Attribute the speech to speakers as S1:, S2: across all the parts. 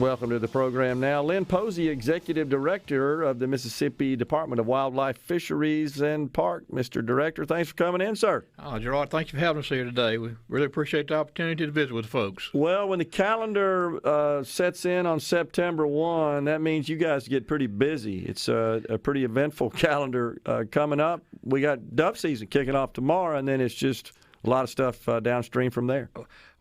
S1: Welcome to the program now. Lynn Posey, Executive Director of the Mississippi Department of Wildlife, Fisheries, and Park. Mr. Director, thanks for coming in, sir.
S2: Gerard, thank you for having us here today. We really appreciate the opportunity to visit with folks.
S1: Well, when the calendar sets in on September 1, that means you guys get pretty busy. It's a pretty eventful calendar coming up. We got dove season kicking off tomorrow, and then it's just a lot of stuff downstream from there.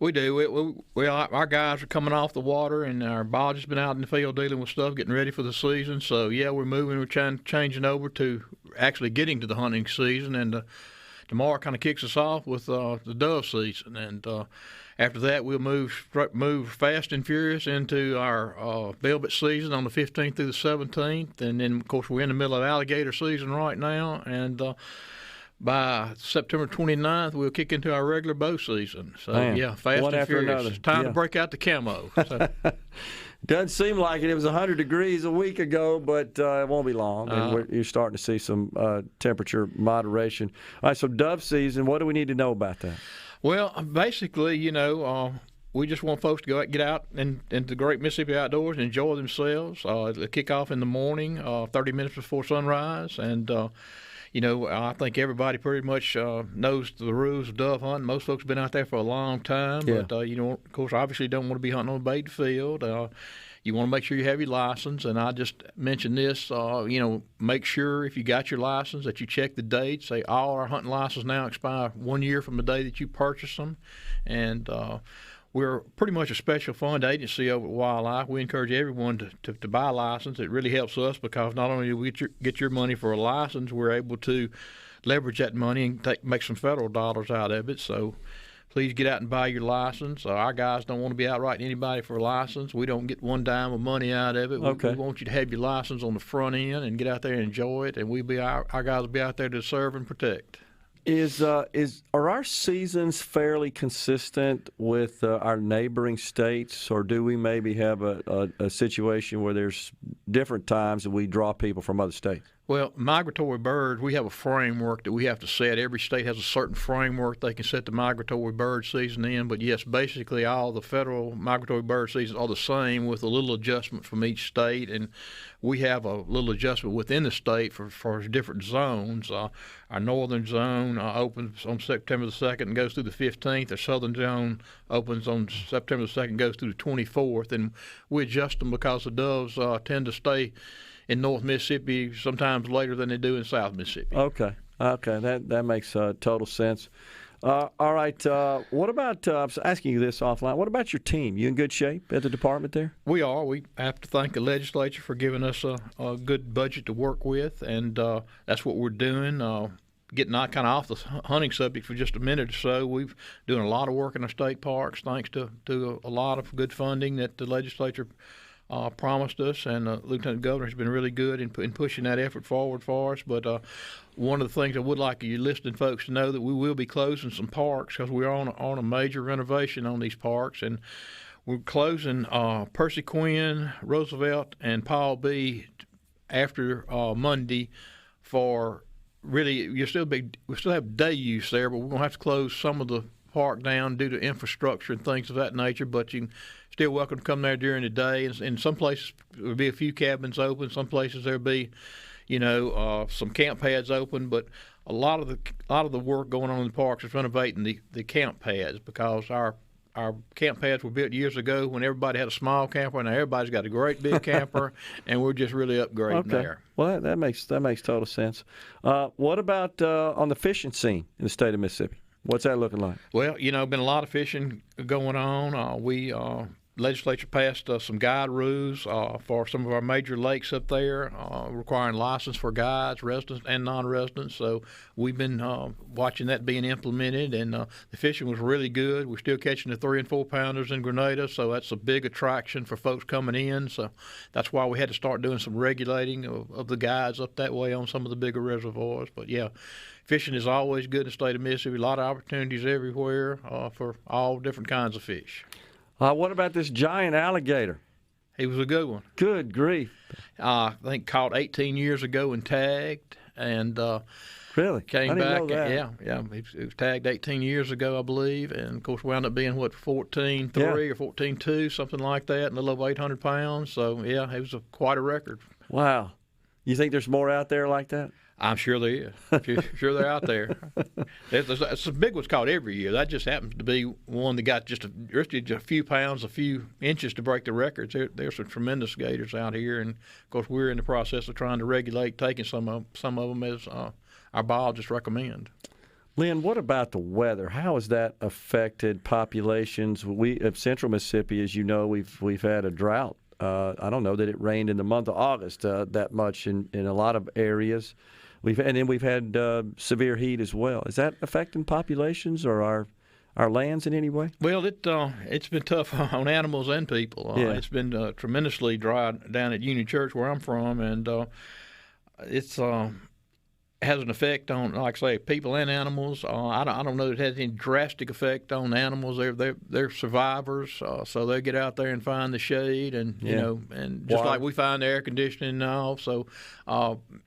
S2: We do. Our guys are coming off the water, and our biologists been out in the field dealing with stuff, getting ready for the season. So, yeah, we're moving. We're changing over to actually getting to the hunting season. And tomorrow kind of kicks us off with the dove season. And after that, we'll move fast and furious into our velvet season on the 15th through the 17th. And then, of course, we're in the middle of alligator season right now. And by September 29th, we'll kick into our regular bow season. So, yeah, fast and furious. It's time to break out the camo. So.
S1: Doesn't seem like it. It was 100 degrees a week ago, but it won't be long. And you're starting to see some temperature moderation. All right, so dove season, what do we need to know about that?
S2: Well, basically, we just want folks to get out into the great Mississippi outdoors and enjoy themselves. It'll kick off in the morning, 30 minutes before sunrise, and I think everybody pretty much knows the rules of dove hunting. Most folks have been out there for a long time, but of course, obviously, you don't want to be hunting on a bait field. You want to make sure you have your license, and I just mentioned this. Make sure if you got your license that you check the dates. Say all our hunting licenses now expire 1 year from the day that you purchase them, and we're pretty much a special fund agency over at Wildlife. We encourage everyone to buy a license. It really helps us because not only do we get your money for a license, we're able to leverage that money and make some federal dollars out of it. So please get out and buy your license. Our guys don't want to be out writing anybody for a license. We don't get one dime of money out of it. We want you to have your license on the front end and get out there and enjoy it. And our guys will be out there to serve and protect.
S1: Are our seasons fairly consistent with our neighboring states, or do we maybe have a situation where there's different times that we draw people from other states?
S2: Well, migratory birds, we have a framework that we have to set. Every state has a certain framework they can set the migratory bird season in. But, yes, basically all the federal migratory bird seasons are the same with a little adjustment from each state. And we have a little adjustment within the state for different zones. Our northern zone opens on September the 2nd and goes through the 15th. Our southern zone opens on September the 2nd and goes through the 24th. And we adjust them because the doves tend to stay in North Mississippi sometimes later than they do in South Mississippi. Okay, that makes total sense. All right, what about, I was asking you this offline, what about your team? You in good shape at the department there? We are. We have to thank the legislature for giving us a good budget to work with, and that's what we're doing. Getting kind of off the hunting subject for just a minute or so, we've doing a lot of work in our state parks thanks to a lot of good funding that the legislature promised us, and Lieutenant Governor has been really good in pushing that effort forward for us. But one of the things I would like you listening folks to know that we will be closing some parks because we're on a major renovation on these parks, and we're closing Percy Quinn, Roosevelt, and Paul B. after Monday for really we still have day use there, but we're going to have to close some of the park down due to infrastructure and things of that nature. But you can still welcome to come there during the day. And in some places there'll be a few cabins open. Some places there'll be, some camp pads open. But a lot of the work going on in the parks is renovating the camp pads because our camp pads were built years ago when everybody had a small camper. Now everybody's got a great big camper, and we're just really upgrading there.
S1: Well, that makes total sense. What about on the fishing scene in the state of Mississippi? What's that looking like?
S2: Well, been a lot of fishing going on. Legislature passed some guide rules for some of our major lakes up there, requiring license for guides, residents and non-residents. So we've been watching that being implemented, and the fishing was really good. We're still catching the 3- and 4-pounders in Grenada, so that's a big attraction for folks coming in. So that's why we had to start doing some regulating of the guides up that way on some of the bigger reservoirs. But, yeah, fishing is always good in the state of Mississippi. A lot of opportunities everywhere for all different kinds of fish.
S1: What about this giant alligator?
S2: He was a good one.
S1: Good grief.
S2: I think caught 18 years ago and tagged. And
S1: Really?
S2: Came
S1: I didn't
S2: back.
S1: know that.
S2: Yeah. It was tagged 18 years ago, I believe, and of course wound up being 14.3 or 14.2, something like that, and a little over 800 pounds. So yeah, it was quite a record.
S1: Wow. You think there's more out there like that?
S2: I'm sure there is. Sure they're out there. It's a big one's caught every year. That just happens to be one that got just a few pounds, a few inches to break the records. There's some tremendous gators out here, and of course we're in the process of trying to regulate taking some of them as our biologists recommend.
S1: Lynn, what about the weather? How has that affected populations? We of Central Mississippi, as you know, we've had a drought. I don't know that it rained in the month of August that much in a lot of areas. We've had severe heat as well. Is that affecting populations or our lands in any way?
S2: Well, it's been tough on animals and people. It's been tremendously dry down at Union Church where I'm from, and it's has an effect on, like I say, people and animals. I don't know that it has any drastic effect on animals. They're survivors, so they get out there and find the shade, and you know, and just like we find the air conditioning and all. So,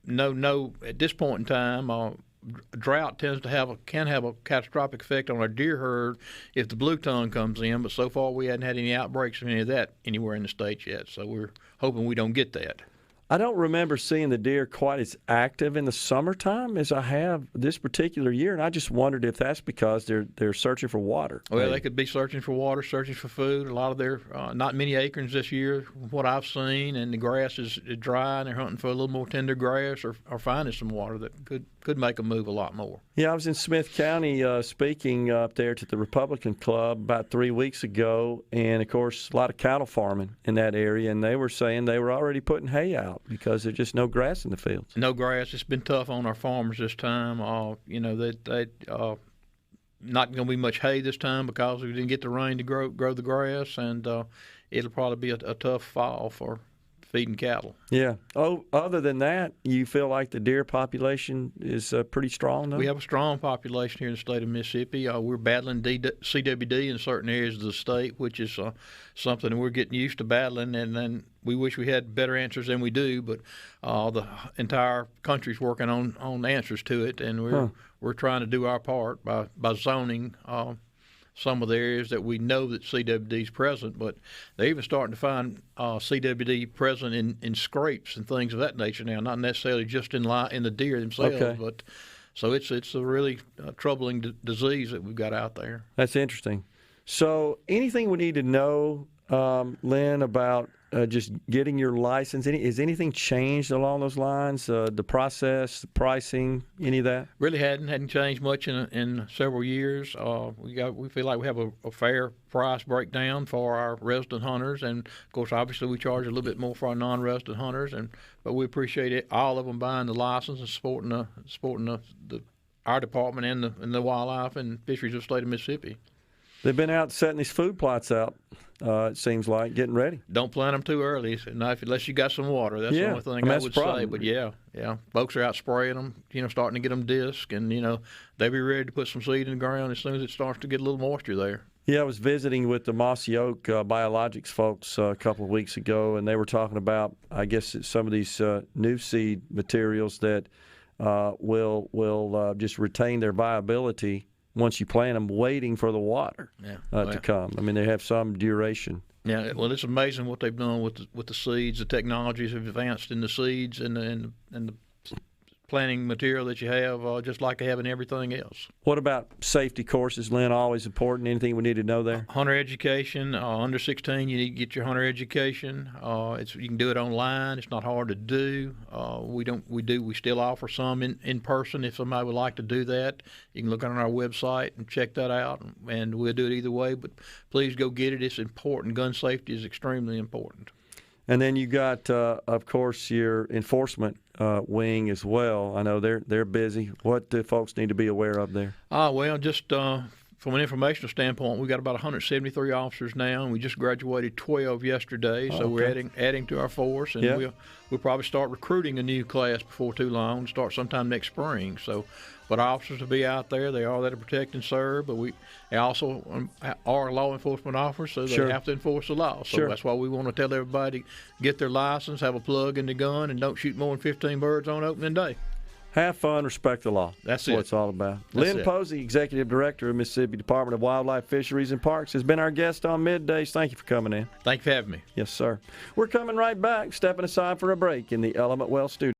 S2: no, at this point in time, drought can have a catastrophic effect on our deer herd if the blue tongue comes in. But so far, we hadn't had any outbreaks of any of that anywhere in the state yet. So we're hoping we don't get that.
S1: I don't remember seeing the deer quite as active in the summertime as I have this particular year, and I just wondered if that's because they're searching for water.
S2: Well, they could be searching for water, searching for food. A lot of their not many acorns this year, from what I've seen, and the grass is dry, and they're hunting for a little more tender grass or finding some water that could make them move a lot more.
S1: Yeah, I was in Smith County speaking up there to the Republican Club about 3 weeks ago, and, of course, a lot of cattle farming in that area, and they were saying they were already putting hay out because there's just no grass in the fields.
S2: No grass. It's been tough on our farmers this time. You know, they not going to be much hay this time because we didn't get the rain to grow the grass, and it'll probably be a tough fall for feeding cattle. Yeah.
S1: Oh, other than that, you feel like the deer population is pretty strong, though?
S2: We have a strong population here in the state of Mississippi. We're battling CWD in certain areas of the state, which is something we're getting used to battling, and then we wish we had better answers than we do, but the entire country's working on answers to it, and we're trying to do our part by zoning some of the areas that we know that CWD is present, but they're even starting to find CWD present in scrapes and things of that nature now, not necessarily just in the deer themselves, but so it's a really troubling disease that we've got out there.
S1: That's interesting. So anything we need to know, Lynn, about just getting your license? Is anything changed along those lines? The process, the pricing, any of that?
S2: Really hadn't changed much in several years. We feel like we have a fair price breakdown for our resident hunters, and of course, obviously, we charge a little bit more for our non-resident hunters, but we appreciate all of them buying the license and supporting our department and the wildlife and fisheries of the state of Mississippi.
S1: They've been out setting these food plots out, it seems like, getting ready.
S2: Don't plant them too early, unless you got some water. That's the only thing I would say. But yeah, folks are out spraying them, starting to get them disc, and, they'll be ready to put some seed in the ground as soon as it starts to get a little moisture there.
S1: Yeah, I was visiting with the Mossy Oak biologics folks a couple of weeks ago, and they were talking about, I guess, some of these new seed materials that will just retain their viability once you plant them, waiting for the water to come. I mean, they have some duration.
S2: Yeah, well, it's amazing what they've done with the seeds. The technologies have advanced in the seeds and the planting material that you have, just like they have in everything else.
S1: What about safety courses, Lynn? Always important. Anything we need to know there?
S2: Hunter education. Under 16, you need to get your hunter education. You can do it online. It's not hard to do. We still offer some in person if somebody would like to do that. You can look on our website and check that out, and we'll do it either way. But please go get it. It's important. Gun safety is extremely important.
S1: And then you got, of course, your enforcement wing as well. I know they're busy. What do folks need to be aware of there?
S2: Well, just from an informational standpoint, we've got about 173 officers now, and we just graduated 12 yesterday. So we're adding to our force, and we'll probably start recruiting a new class before too long. Start sometime next spring. So, but officers will be out there. They are there to protect and serve, but they also are law enforcement officers, so they have to enforce the law. So that's why we want to tell everybody to get their license, have a plug in the gun, and don't shoot more than 15 birds on opening day.
S1: Have fun, respect the law.
S2: That's
S1: what
S2: it.
S1: it's all about.
S2: That's
S1: Lynn
S2: it.
S1: Posey, Executive Director of Mississippi Department of Wildlife, Fisheries, and Parks, has been our guest on Middays. Thank you for coming in.
S2: Thank you for having me.
S1: Yes, sir. We're coming right back, stepping aside for a break in the Element Well studio.